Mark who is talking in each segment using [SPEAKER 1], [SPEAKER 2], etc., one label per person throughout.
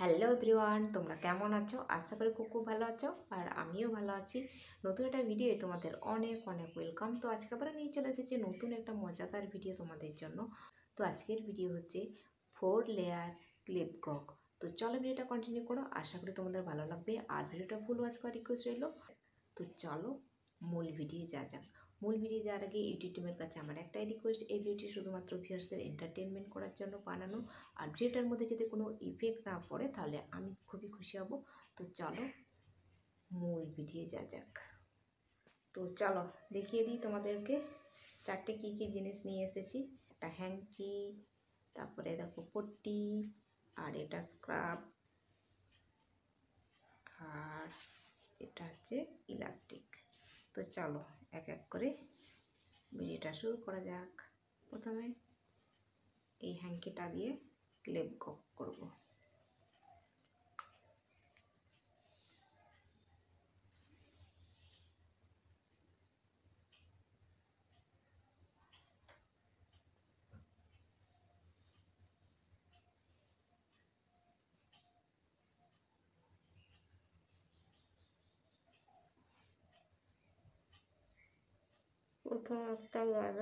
[SPEAKER 1] Hello everyone, তোমরা কেমন আছো? আশা করি খুব ভালো আছো আর আমিও ভালো আছি। নতুন একটা ভিডিও তোমাদের অনেক অনেক ওয়েলকাম। তো আজকে আবার নিয়ে চলে এসেছি নতুন একটা মজাদার ভিডিও তোমাদের জন্য। তো আজকের ভিডিও হচ্ছে 4 লেয়ার ক্লিপ কক। তো চলো ভিডিওটা কন্টিনিউ করো, আশা করি তোমাদের ভালো লাগবে আর ভিডিওটা ফুল ওয়াচ করার রিকোয়েস্ট রইলো। তো চলো মূল ভিডিও যাক। মূল ভিডিও যাওয়ার আগে ইউটিউব টিমের কাছে আমার একটাই রিকোয়েস্ট, এই ভিডিওটি শুধুমাত্র ভিউয়ার্সদের এন্টারটেনমেন্ট করার জন্য বানানো। আর ভিডিওটার মধ্যে যদি কোনো ইফেক্ট না পড়ে তাহলে আমি খুবই খুশি হব। তো চলো মূল ভিডিও যাক। তো চলো দেখিয়ে দিই তোমাদেরকে চারটে কী কী জিনিস নিয়ে এসেছি। একটা হ্যাঙ্কি, তারপরে দেখো পট্টি, আর এটা স্ক্রাব, আর এটা হচ্ছে ইলাস্টিক। তো চলো এক এক করে ভিডিওটা শুরু করা যাক। প্রথমে এই হ্যাঙ্কিটা দিয়ে ক্লিপ কক করবো। প্রথম একটা গেল,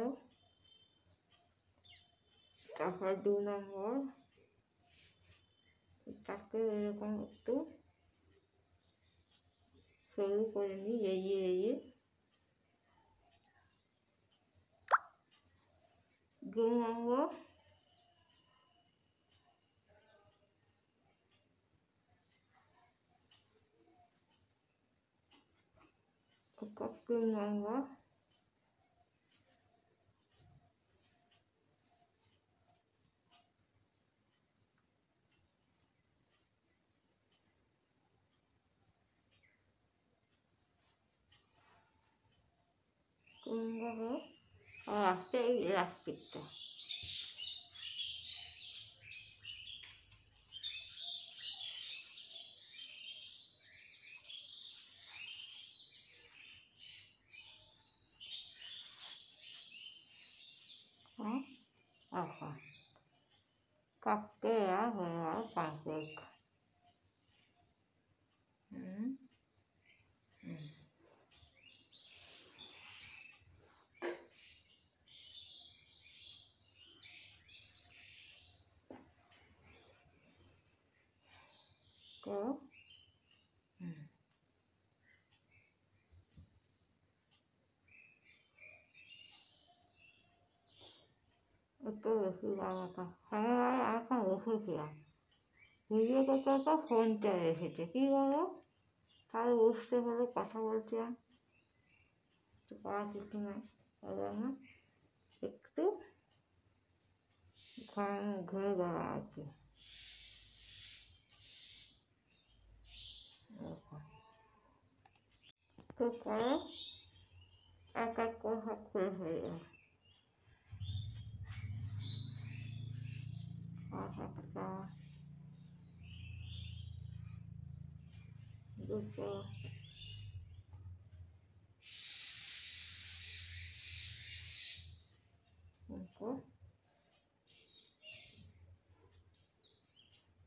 [SPEAKER 1] তারপর 2 নম্বর তাকে এরকম একটু সরু করে নিই, এগিয়ে 2 নম্বর এটা 3 নম্বর, আর একটা এই ইলাস্টিকটা। হ্যাঁ, আচ্ছা, কাটতে হয়ে গেল কমপ্লিট। হুম হুম তো একটু বেশি জায়গাটা হ্যাঁ এখন রেখেছিলাম, ভিডিও করতে তো ফোনটা রেখেছে কী বলো, তাহলে বুঝতে হলে কথা বলছিলাম, তো করার কিছু নাই। ওই জন্য একটু ঘুরে গেলাম আর কি। তো পরে এক এক করে সব খুলে হয়ে গেল। আর একটা, দুটো, তিনটে,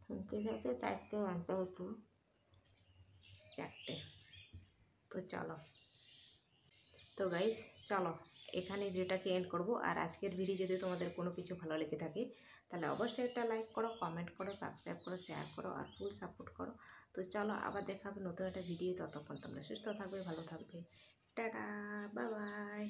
[SPEAKER 1] তিনটে সাথে চারটে আনতে হতো, চারটে। তো চলো, তো গাইস চলো এখানে ভিডিওটাকে এন্ড করব। আর আজকের ভিডিও যদি তোমাদের কোনো কিছু ভালো লেগে থাকে তাহলে অবশ্যই একটা লাইক করো, কমেন্ট করো, সাবস্ক্রাইব করো, শেয়ার করো আর ফুল সাপোর্ট করো। তো চলো আবার দেখা হবে নতুন একটা ভিডিও, ততক্ষণ তোমরা সুস্থ থাকবে, ভালো থাকবে। Tata, bye bye.